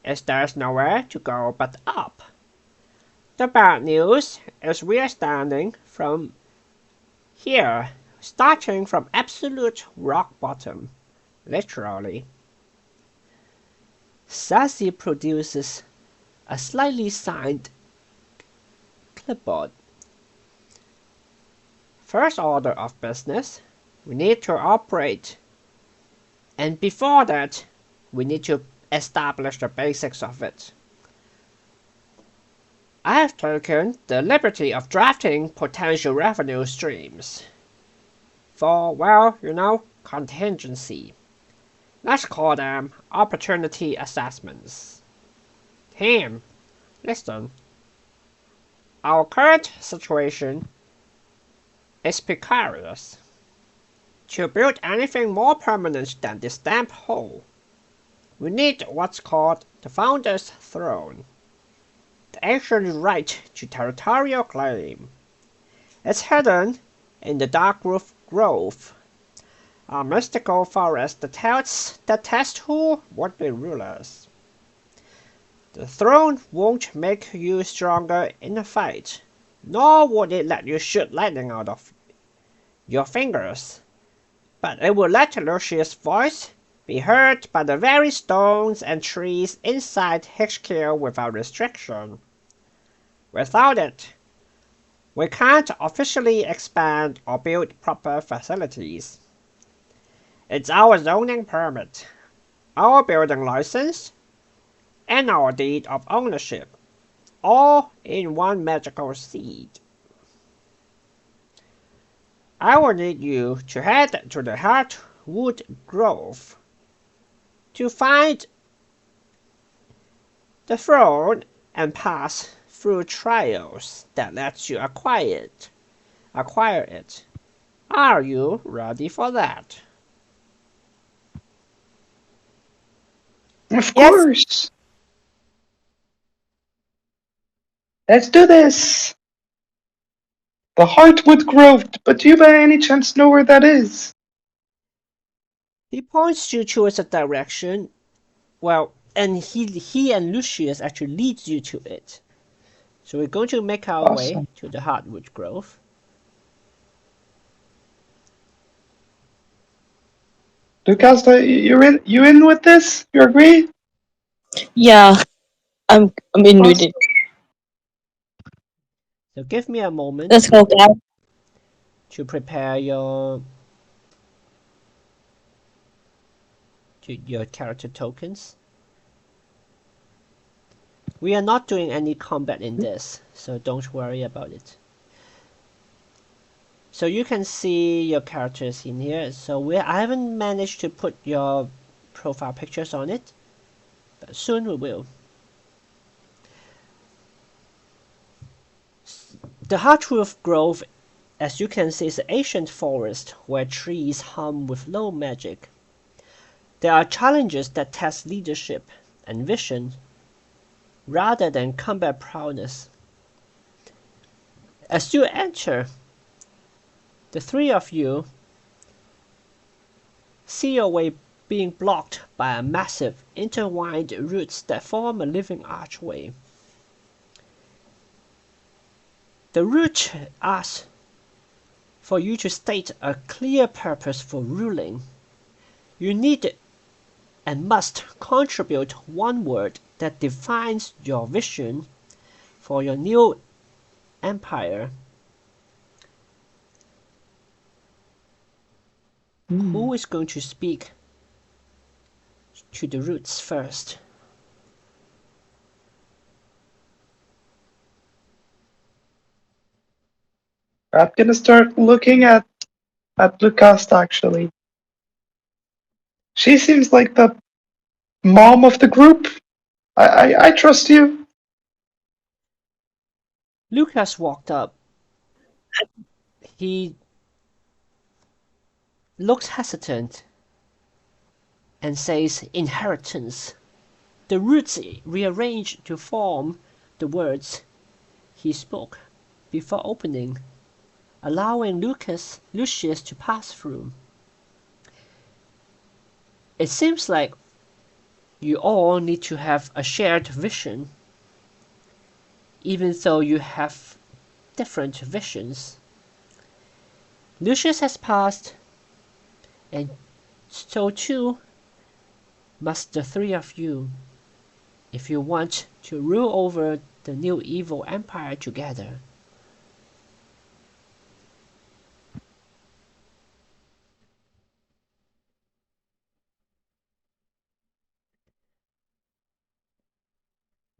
is there's nowhere to go but up. The bad news is we're standing from here, starting from absolute rock bottom, literally. Sassy produces a slightly signed clipboard. First order of business, we need to operate. And before that, we need to establish the basics of it. I have taken the liberty of drafting potential revenue streams for, well, contingency. Let's call them opportunity assessments. Team, listen. Our current situation is precarious. To build anything more permanent than this damp hole, we need what's called the Founder's Throne, the ancient right to territorial claim. It's hidden in the Darkwood Grove, a mystical forest that tests who would be rulers. The throne won't make you stronger in a fight, nor would it let you shoot lightning out of your fingers. But it will let Lucius' voice be heard by the very stones and trees inside HQ without restriction. Without it, we can't officially expand or build proper facilities. It's our zoning permit, our building license, and our deed of ownership, all in one magical seed. I will need you to head to the Heartwood Grove to find the throne and pass through trials that lets you acquire it. Are you ready for that? Of Yes. course. Let's do this. The Heartwood Grove, but do you by any chance know where that is? He points you towards a direction, and he and Lucius actually leads you to it. So we're going to make our way Awesome. to the Heartwood Grove. Lucas, you in with this? You agree? Yeah, I'm in with Awesome. it. So give me a moment Let's go, guys. to prepare your character tokens. We are not doing any combat in this, so don't worry about it. So you can see your characters in here. So I haven't managed to put your profile pictures on it, but soon we will. The Heartwood Grove, as you can see, is an ancient forest where trees hum with low magic. There are challenges that test leadership and vision rather than combat prowess. As you enter, the three of you see your way being blocked by a massive intertwined roots that form a living archway. The root asks for you to state a clear purpose for ruling. You need and must contribute one word that defines your vision for your new empire. Who is going to speak to the roots first? I'm gonna start looking at Lucas actually. She seems like the mom of the group. I trust you. Lucas walked up. He looks hesitant and says, "Inheritance." The roots rearrange to form the words he spoke before opening, allowing Lucius to pass through. It seems like You all need to have a shared vision, even though you have different visions. Lucius has passed, and so too must the three of you, if you want to rule over the new evil empire together.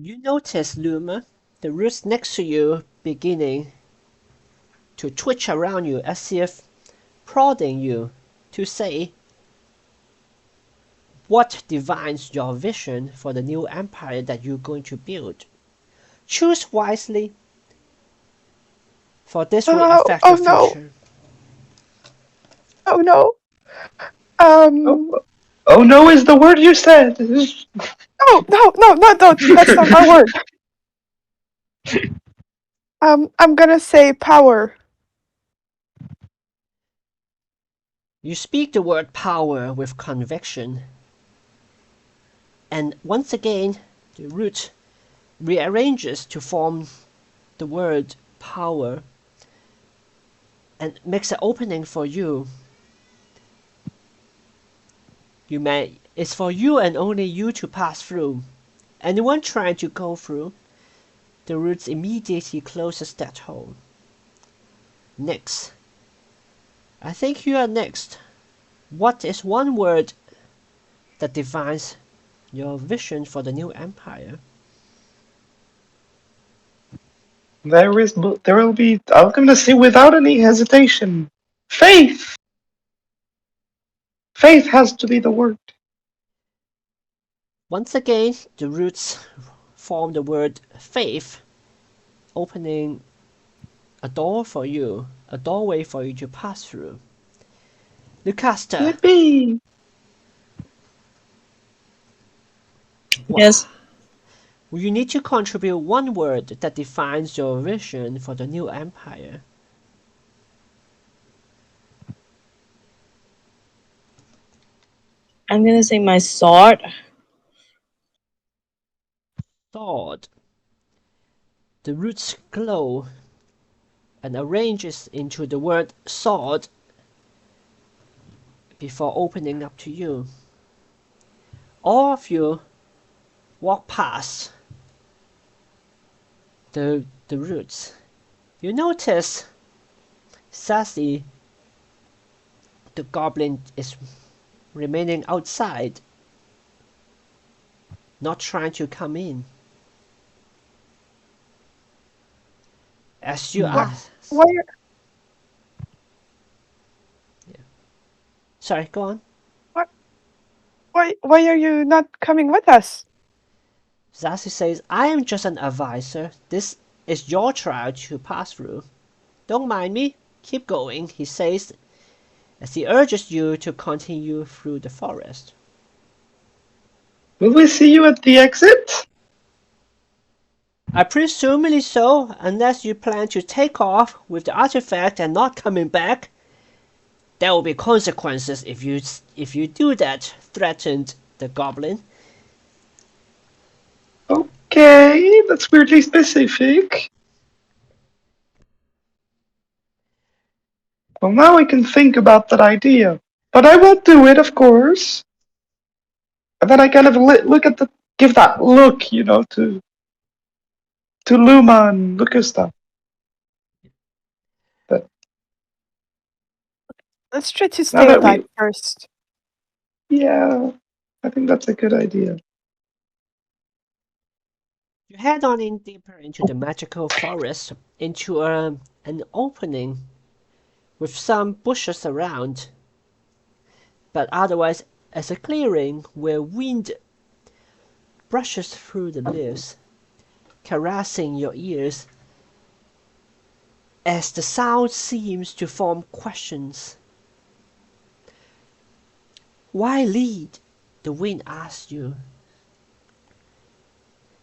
You notice, Luma, the roots next to you beginning to twitch around you as if prodding you to say what defines your vision for the new empire that you're going to build. Choose wisely, for this will affect your no. future. Oh no. Oh no is the word you said. No, that's not my word. I'm gonna say power. You speak the word power with conviction, and once again the root rearranges to form the word power and makes an opening for you. It's for you and only you to pass through. Anyone trying to go through, the roots immediately closes that hole. Next. I think you are next. What is one word that defines your vision for the new empire? There will be, I'm gonna say without any hesitation, faith! Faith has to be the word. Once again, the roots form the word faith, opening a door for you, a doorway for you to pass through. Lucasta, Yippee! Yes. you need to contribute one word that defines your vision for the new empire. I'm gonna say my sword. Sword. The roots glow and arranges into the word sword before opening up to you. All of you walk past the roots. You notice Sassy, the goblin, is remaining outside, not trying to come in. As you ask, Why? sorry, go on. Why are you not coming with us? Sassy says, I am just an advisor. This is your trial to pass through. Don't mind me. Keep going, he says, as he urges you to continue through the forest. Will we see you at the exit? I presumably so, unless you plan to take off with the artifact and not coming back. There will be consequences if you do that, threatened the goblin. Okay, that's weirdly specific. Well, now I can think about that idea. But I won't do it, of course. And then I kind of look at give that look, to Luma and Lukusta. But Let's try to now stay that alive first. yeah, I think that's a good idea. You head on in deeper into the magical forest, into an opening with some bushes around, but otherwise as a clearing where wind brushes through the leaves, caressing your ears as the sound seems to form questions. Why lead? The wind asks you.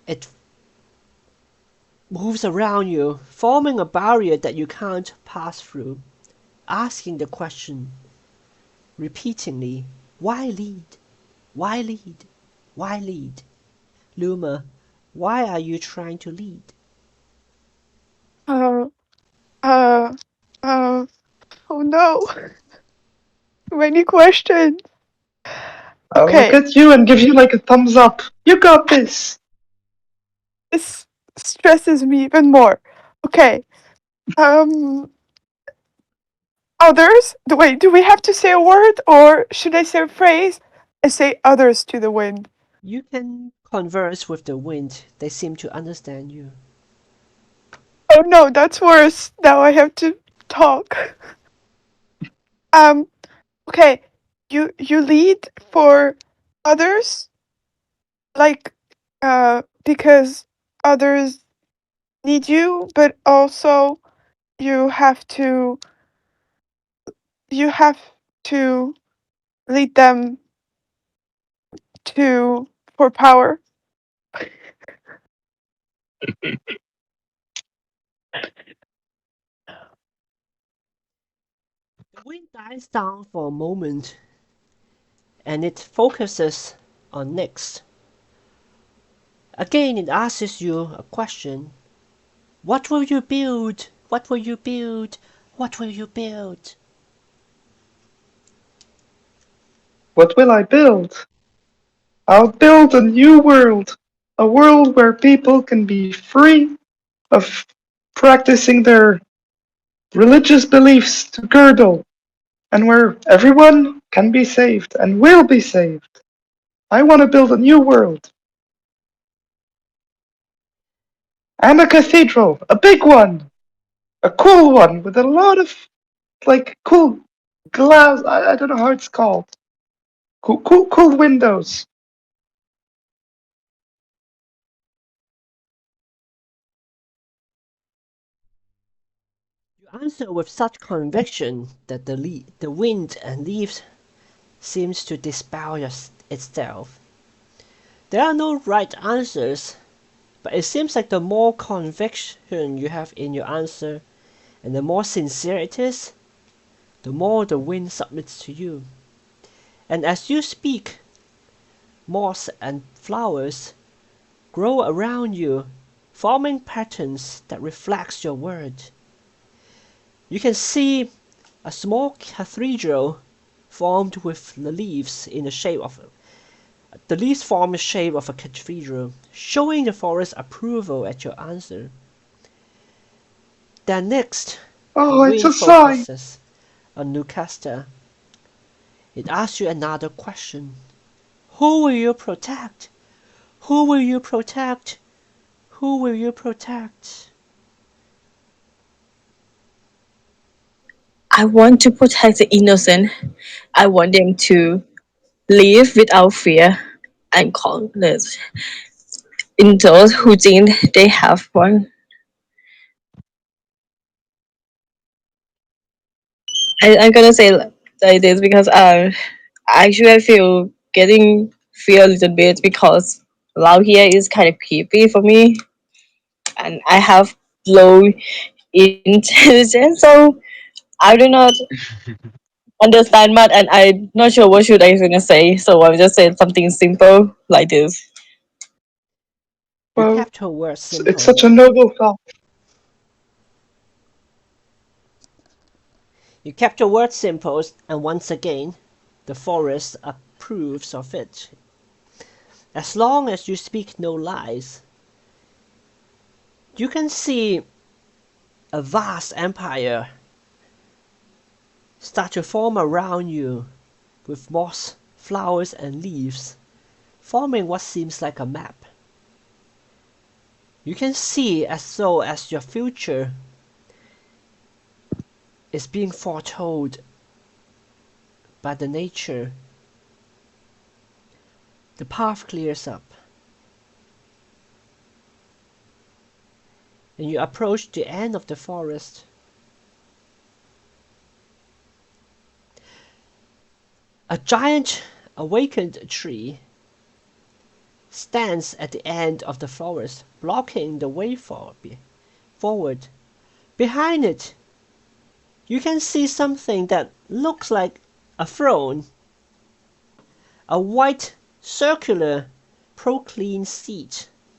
It moves around you, forming a barrier that you can't pass through, asking the question repeatedly, why lead? Why lead? Why lead? Luma, why are you trying to lead? Uh, uh, uh, oh no. Many questions. I'll look Okay, at you and give you like a thumbs up. You got this. this stresses me even more. Okay, um, others? Wait, do we have to say a word or should I say a phrase? I say others to the wind. You can converse with the wind. They seem to understand you. Oh no, that's worse. Now I have to talk. Um, okay, you lead for others, like, because others need you, but also you have to you have to lead them to for power. The wind dies down for a moment and it focuses on Nyx. Again, it asks you a question. What will you build? What will you build? What will you build? What will I build? I'll build a new world. A world where people can be free of practicing their religious beliefs to girdle, and where everyone can be saved and will be saved. I want to build a new world. And a cathedral, a big one, a cool one with a lot of like cool glass. I don't know how it's called. Cool windows. You answer with such conviction that the wind and leaves seems to dispel itself. There are no right answers, but it seems like the more conviction you have in your answer and the more sincere it is, the more the wind submits to you. And as you speak, moss and flowers grow around you, forming patterns that reflects your word. You can see a small cathedral formed with the leaves in the shape of the leaves form the shape of a cathedral, showing the forest's approval at your answer. Then next, the Oh, it's wind a sign. focuses on Nucasta. It asks you another question. Who will you protect? Who will you protect? Who will you protect? I want to protect the innocent. I want them to live without fear and confidence in those who think they have one. I'm gonna say like this because actually I feel getting fear a little bit because loud here is kind of creepy for me, and I have low intelligence, so I do not understand much, and I'm not sure what should I gonna say. So I'm just saying something simple like this. You Well, kept her words it's such simple. a noble thought. You kept your words simple, and once again, the forest approves of it. As long as you speak no lies, you can see a vast empire start to form around you with moss, flowers, and leaves, forming what seems like a map. You can see as though as your future is being foretold by the nature. The path clears up, and you approach the end of the forest. A giant awakened tree stands at the end of the forest, blocking the way forward. Behind it, you can see something that looks like a throne, a white circular pro clean seat.